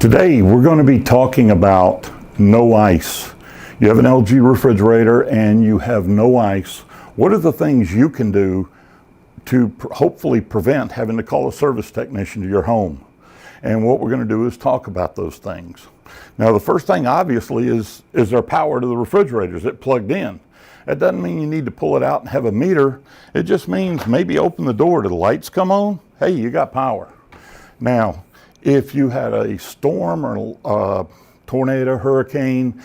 Today we're going to be talking about no ice. You have an LG refrigerator and you have no ice. What are the things you can do to hopefully prevent having to call a service technician to your home? And what we're going to do is talk about those things. Now the first thing obviously is there power to the refrigerator? Is it plugged in? That doesn't mean you need to pull it out and have a meter. It just means maybe open the door, do the lights come on? Hey, you got power. Now, if you had a storm or a tornado, hurricane,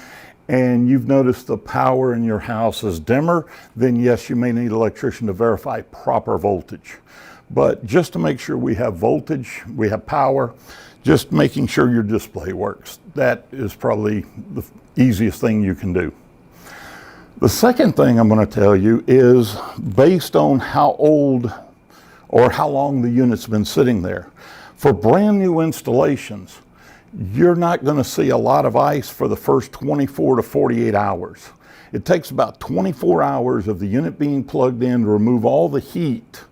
and you've noticed the power in your house is dimmer, then yes, you may need an electrician to verify proper voltage. But just to make sure we have voltage, we have power, just making sure your display works. That is probably the easiest thing you can do. The second thing I'm going to tell you is based on how old or how long the unit's been sitting there. For brand new installations, you're not going to see a lot of ice for the first 24 to 48 hours. It takes about 24 hours of the unit being plugged in to remove all the heat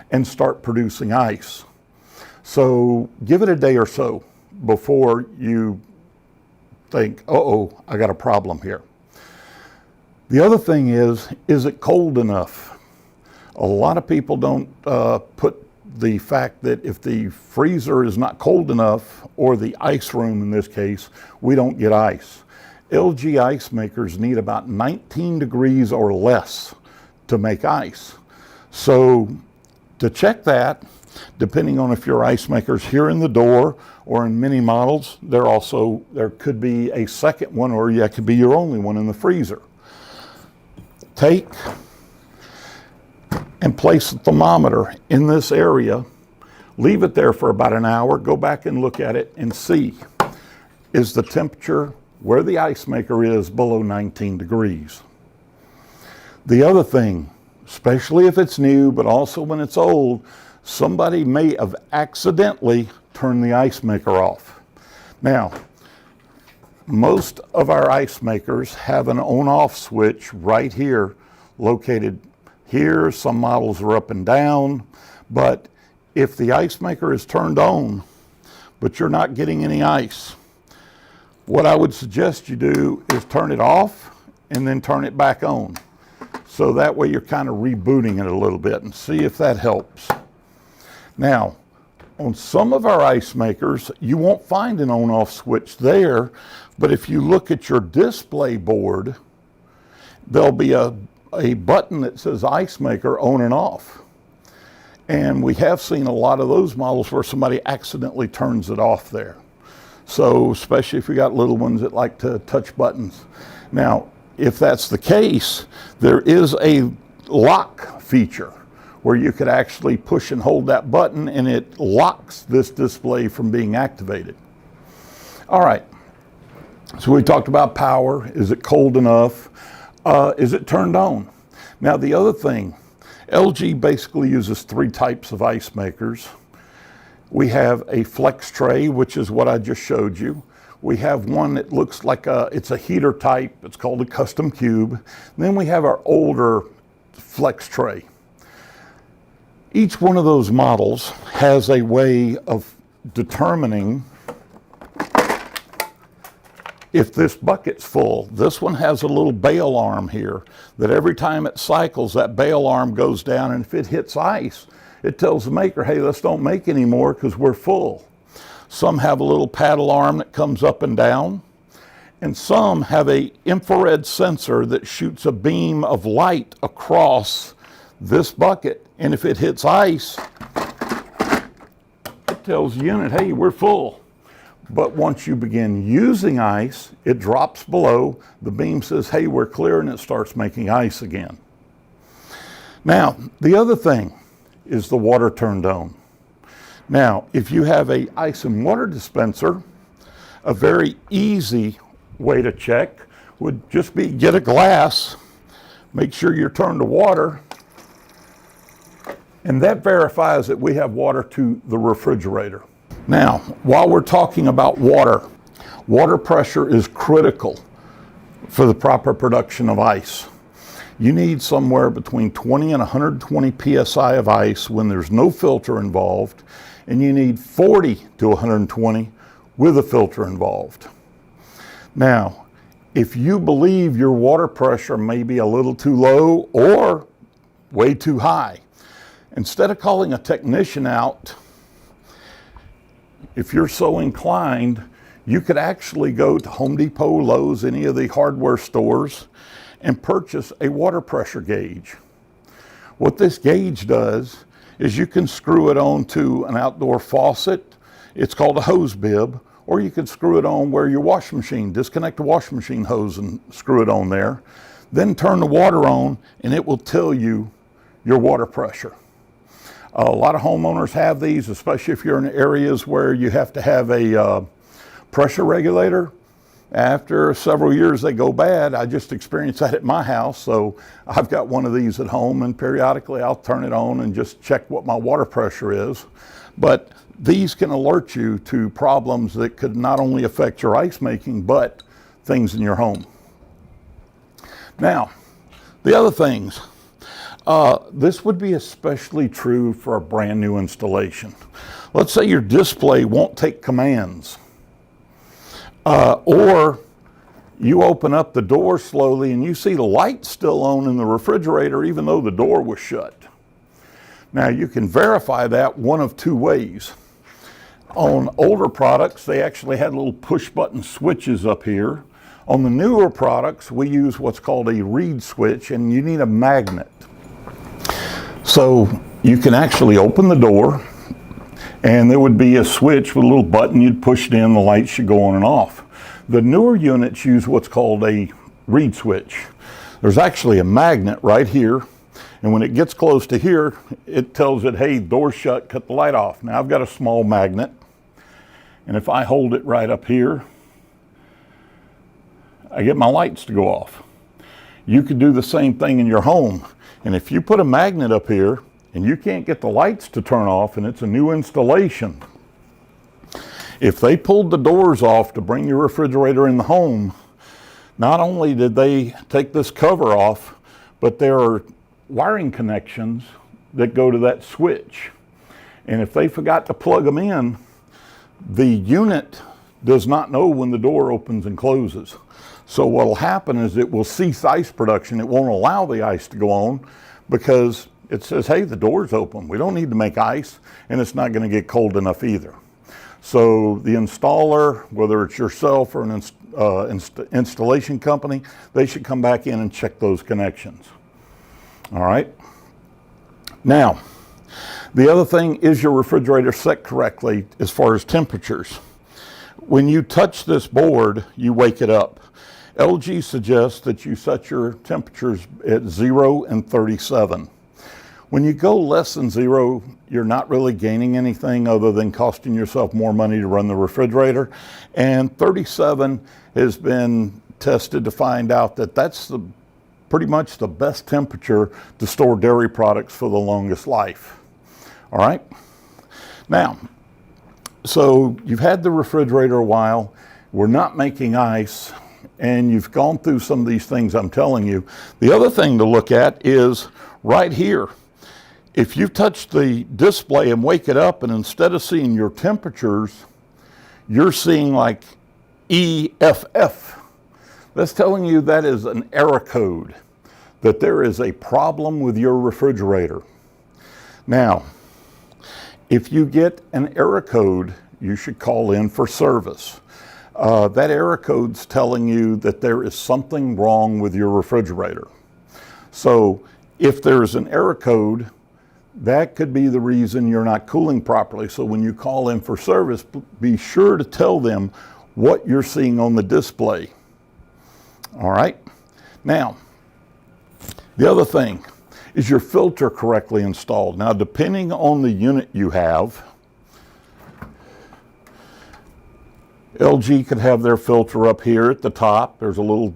and start producing ice. So give it a day or so before you think, uh-oh, I got a problem here. The other thing is it cold enough? A lot of people don't put the fact that if the freezer is not cold enough, or the ice room in this case, we don't get ice. LG ice makers need about 19 degrees or less to make ice. So to check that, depending on if your ice maker's here in the door or in many models, there could be a second one, or that could be your only one in the freezer. Take and place a thermometer in this area, leave it there for about an hour, go back and look at it and see, is the temperature where the ice maker is below 19 degrees. The other thing, especially if it's new, but also when it's old, somebody may have accidentally turned the ice maker off. Now, most of our ice makers have an on-off switch right here located here. Some models are up and down, but if the ice maker is turned on, but you're not getting any ice, what I would suggest you do is turn it off and then turn it back on. So that way you're kind of rebooting it a little bit and see if that helps. Now, on some of our ice makers, you won't find an on-off switch there, but if you look at your display board, there'll be a button that says ice maker on and off. And we have seen a lot of those models where somebody accidentally turns it off there. So especially if you got little ones that like to touch buttons. Now, if that's the case, there is a lock feature where you could actually push and hold that button and it locks this display from being activated. All right, so we talked about power. Is it cold enough? Is it turned on? Now the other thing, LG basically uses three types of ice makers. We have a flex tray, which is what I just showed you. We have one that looks like it's a heater type. It's called a custom cube. And then we have our older flex tray. Each one of those models has a way of determining if this bucket's full. This one has a little bail arm here that every time it cycles, that bail arm goes down, and if it hits ice, it tells the maker, hey, let's don't make any more because we're full. Some have a little paddle arm that comes up and down, and some have an infrared sensor that shoots a beam of light across this bucket, and if it hits ice, it tells the unit, hey, we're full. But once you begin using ice, it drops below, the beam says, hey, we're clear, and it starts making ice again. Now, the other thing is the water turned on. Now, if you have an ice and water dispenser, a very easy way to check would just be get a glass, make sure you're turned to water, and that verifies that we have water to the refrigerator. Now, while we're talking about water pressure is critical for the proper production of ice. You need somewhere between 20 and 120 psi of ice when there's no filter involved, and you need 40 to 120 with a filter involved. Now, if you believe your water pressure may be a little too low or way too high, instead of calling a technician out, if you're so inclined, you could actually go to Home Depot, Lowe's, any of the hardware stores, and purchase a water pressure gauge. What this gauge does is you can screw it on to an outdoor faucet. It's called a hose bib, or you can screw it on where your washing machine, disconnect the washing machine hose and screw it on there. Then turn the water on and it will tell you your water pressure. A lot of homeowners have these, especially if you're in areas where you have to have a pressure regulator. After several years they go bad. I just experienced that at my house, so I've got one of these at home, and periodically I'll turn it on and just check what my water pressure is. But these can alert you to problems that could not only affect your ice making, but things in your home. Now, the other things, this would be especially true for a brand new installation. Let's say your display won't take commands. Or you open up the door slowly and you see the light still on in the refrigerator even though the door was shut. Now you can verify that one of two ways. On older products, they actually had little push button switches up here. On the newer products, we use what's called a reed switch, and you need a magnet. So you can actually open the door, and there would be a switch with a little button. You'd push it in, the light should go on and off. The newer units use what's called a reed switch. There's actually a magnet right here, and when it gets close to here, it tells it, hey, door's shut, cut the light off. Now I've got a small magnet, and if I hold it right up here, I get my lights to go off. You could do the same thing in your home, and if you put a magnet up here, and you can't get the lights to turn off, and it's a new installation, if they pulled the doors off to bring your refrigerator in the home, not only did they take this cover off, but there are wiring connections that go to that switch. And if they forgot to plug them in, the unit does not know when the door opens and closes. So what will happen is it will cease ice production. It won't allow the ice to go on because it says, hey, the door's open. We don't need to make ice, and it's not going to get cold enough either. So the installer, whether it's yourself or an installation company, they should come back in and check those connections. All right. Now, the other thing, is your refrigerator set correctly as far as temperatures? When you touch this board, you wake it up. LG suggests that you set your temperatures at 0 and 37. When you go less than 0, you're not really gaining anything other than costing yourself more money to run the refrigerator. And 37 has been tested to find out that that's pretty much the best temperature to store dairy products for the longest life. All right. Now, so you've had the refrigerator a while, we're not making ice, and you've gone through some of these things I'm telling you. The other thing to look at is right here. If you touch the display and wake it up, and instead of seeing your temperatures, you're seeing like EFF. That's telling you that is an error code, that there is a problem with your refrigerator. Now, if you get an error code, you should call in for service. That error code's telling you that there is something wrong with your refrigerator. So if there's an error code, that could be the reason you're not cooling properly. So when you call in for service, be sure to tell them what you're seeing on the display. All right. Now, the other thing, is your filter correctly installed? Now, depending on the unit you have, LG could have their filter up here at the top. There's a little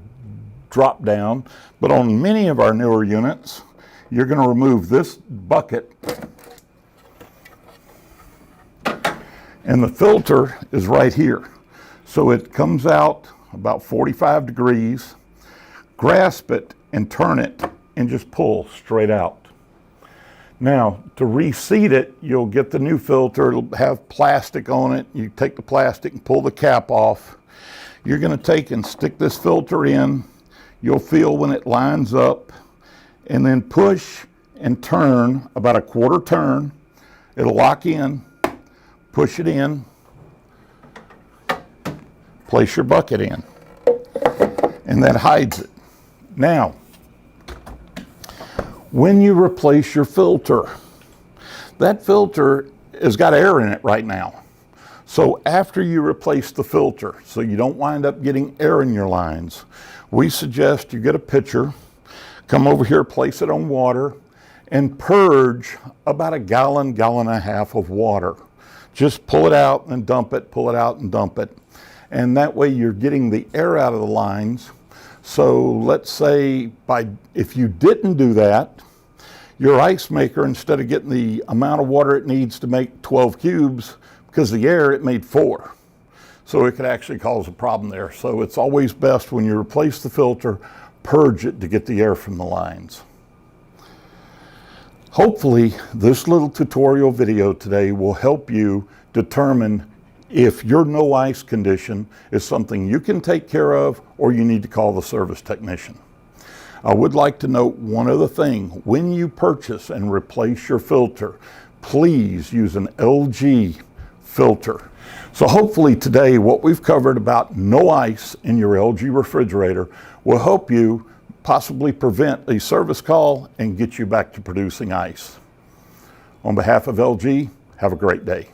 drop down. But on many of our newer units, you're going to remove this bucket, and the filter is right here. So it comes out about 45 degrees. Grasp it and turn it and just pull straight out. Now, to reseat it, you'll get the new filter. It'll have plastic on it. You take the plastic and pull the cap off. You're going to take and stick this filter in. You'll feel when it lines up, and then push and turn about a quarter turn. It'll lock in. Push it in. Place your bucket in. And that hides it. Now, when you replace your filter, that filter has got air in it right now. So after you replace the filter, so you don't wind up getting air in your lines, we suggest you get a pitcher, come over here, place it on water, and purge about a gallon, gallon and a half of water. Just pull it out and dump it, pull it out and dump it. And that way you're getting the air out of the lines. So let's say if you didn't do that, your ice maker, instead of getting the amount of water it needs to make 12 cubes, because of the air, it made 4. So it could actually cause a problem there. So it's always best when you replace the filter, purge it to get the air from the lines. Hopefully, this little tutorial video today will help you determine if your no ice condition is something you can take care of or you need to call the service technician. I would like to note one other thing. When you purchase and replace your filter, please use an LG filter. So hopefully today what we've covered about no ice in your LG refrigerator will help you possibly prevent a service call and get you back to producing ice. On behalf of LG, have a great day.